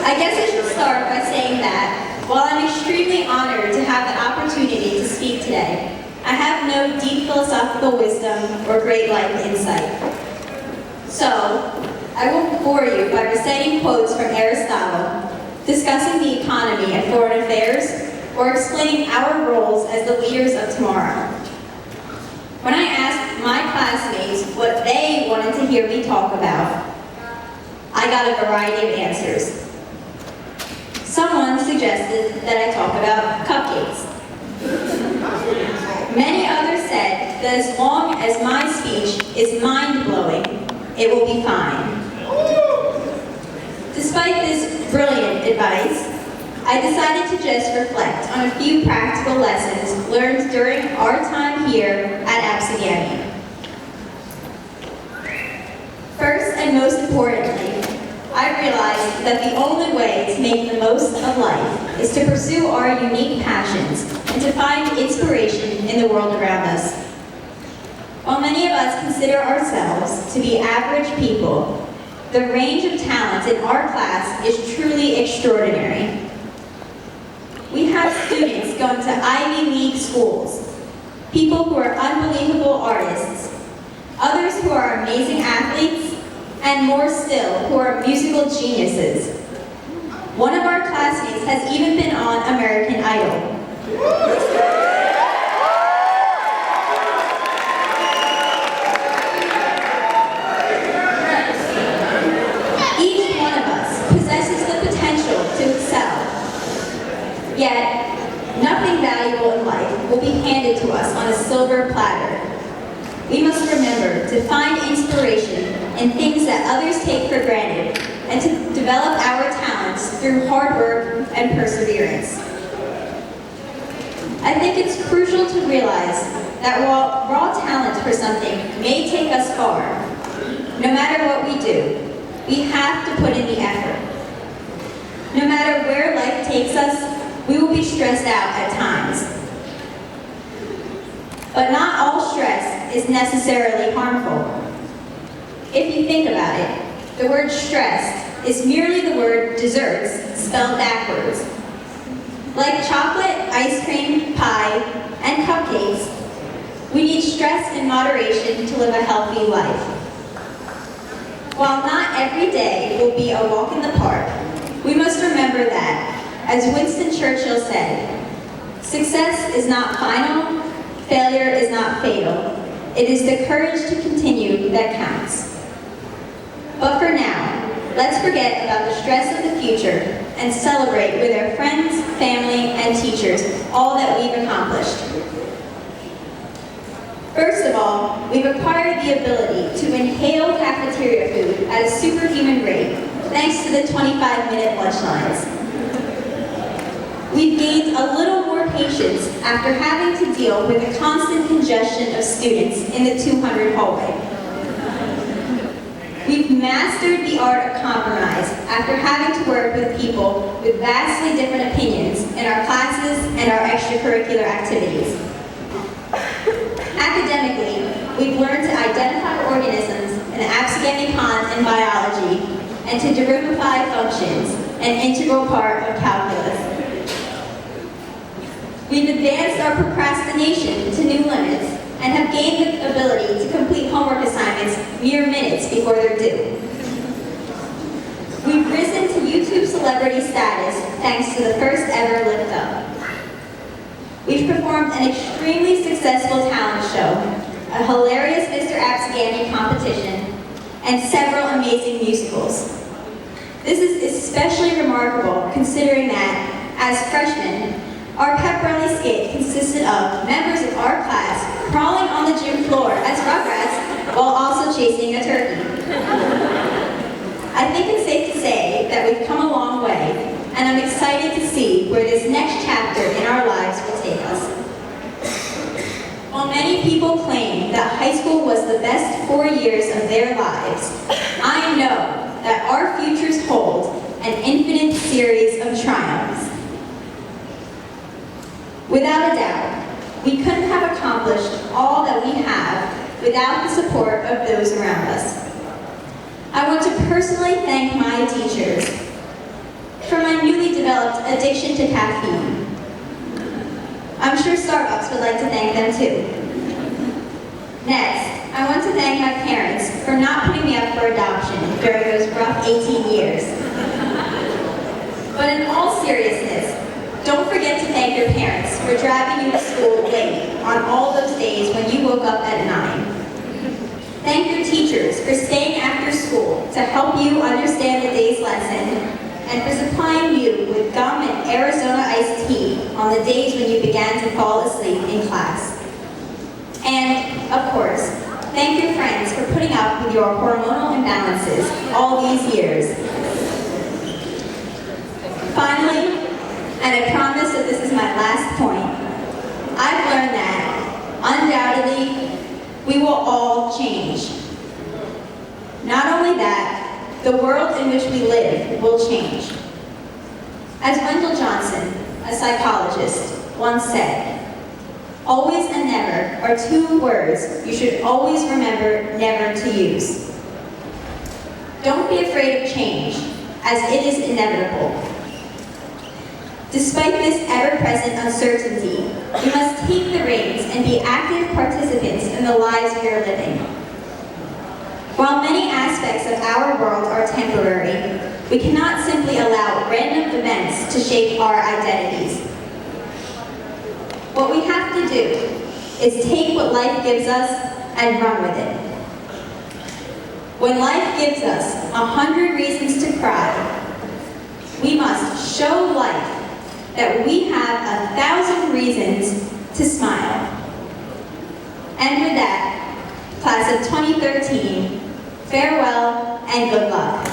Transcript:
I guess I should start by saying that while I'm extremely honored to have the opportunity to speak today, I have no deep philosophical wisdom or great life insight. So, I won't bore you by reciting quotes from Aristotle, discussing the economy and foreign affairs, or explaining our roles as the leaders of tomorrow. When I asked my classmates what they wanted to hear me talk about, I got a variety of answers. Someone suggested that I talk about cupcakes. Many others said that as long as my speech is mind-blowing, it will be fine. Despite this brilliant advice, I decided to just reflect on a few practical lessons learned during our time here at Absegami. First and most importantly, I realized that the only way to make the most of life is to pursue our unique passions and to find inspiration in the world around us. While many of us consider ourselves to be average people, the range of talents in our class is truly extraordinary. We have students going to Ivy League schools, people who are unbelievable artists, others who are amazing athletes, and more still, who are musical geniuses. One of our classmates has even been on American Idol. Each one of us possesses the potential to excel. Yet, nothing valuable in life will be handed to us on a silver platter. We must remember to find inspiration in things that others take for granted and to develop our talents through hard work and perseverance. I think it's crucial to realize that while raw talent for something may take us far, no matter what we do, we have to put in the effort. No matter where life takes us, we will be stressed out at times. But not all stress is necessarily harmful. If you think about it, the word stressed is merely the word desserts spelled backwards. Like chocolate, ice cream, pie, and cupcakes, we need stress in moderation to live a healthy life. While not every day will be a walk in the park, we must remember that, as Winston Churchill said, success is not final, failure is not fatal. It is the courage to continue that counts. But for now, let's forget about the stress of the future and celebrate with our friends, family, and teachers all that we've accomplished. First of all, we've acquired the ability to inhale cafeteria food at a superhuman rate, thanks to the 25-minute lunch lines. We've gained a little more patience after having to deal with the constant congestion of students in the 200 hallway. We've mastered the art of compromise after having to work with people with vastly different opinions in our classes and our extracurricular activities. Academically, we've learned to identify organisms in the Absegami ponds in biology and to derivify functions, an integral part of calculus. We've advanced our procrastination to new limits and have gained the ability to complete homework assignments mere minutes before they're due. We've risen to YouTube celebrity status thanks to the first ever Lift Up. We've performed an extremely successful talent show, a hilarious Mr. Absegami competition, and several amazing musicals. This is especially remarkable considering that, as freshmen, our pep rally skit consisted of members of our class crawling on the gym floor as Rugrats while also chasing a turkey. I think it's safe to say that we've come a long way, and I'm excited to see where this next chapter in our lives will take us. While many people claim that high school was the best 4 years of their lives, I know that our futures hold an infinite series of triumphs. Without a doubt, we couldn't have accomplished all that we have without the support of those around us. I want to personally thank my teachers. developed addiction to caffeine. I'm sure Starbucks would like to thank them too. Next, I want to thank my parents for not putting me up for adoption during those rough 18 years. But in all seriousness, don't forget to thank your parents for driving you to school late on all those days when you woke up at 9. Thank your teachers for staying after school to help you understand the day's lesson and for supplying you with gum and Arizona iced tea on the days when you began to fall asleep in class. And, of course, thank your friends for putting up with your hormonal imbalances all these years. Finally, and I promise that this is my last point, I've learned that, undoubtedly, we will all change. Not only that, the world in which we live will change. As Wendell Johnson, a psychologist, once said, always and never are two words you should always remember never to use. Don't be afraid of change, as it is inevitable. Despite this ever-present uncertainty, we must take the reins and be active participants in the lives we are living. While many aspects of our world are temporary, we cannot simply allow random events to shape our identities. What we have to do is take what life gives us and run with it. When life gives us 100 reasons to cry, we must show life that we have 1,000 reasons to smile. And with that, class of 2013, farewell and good luck.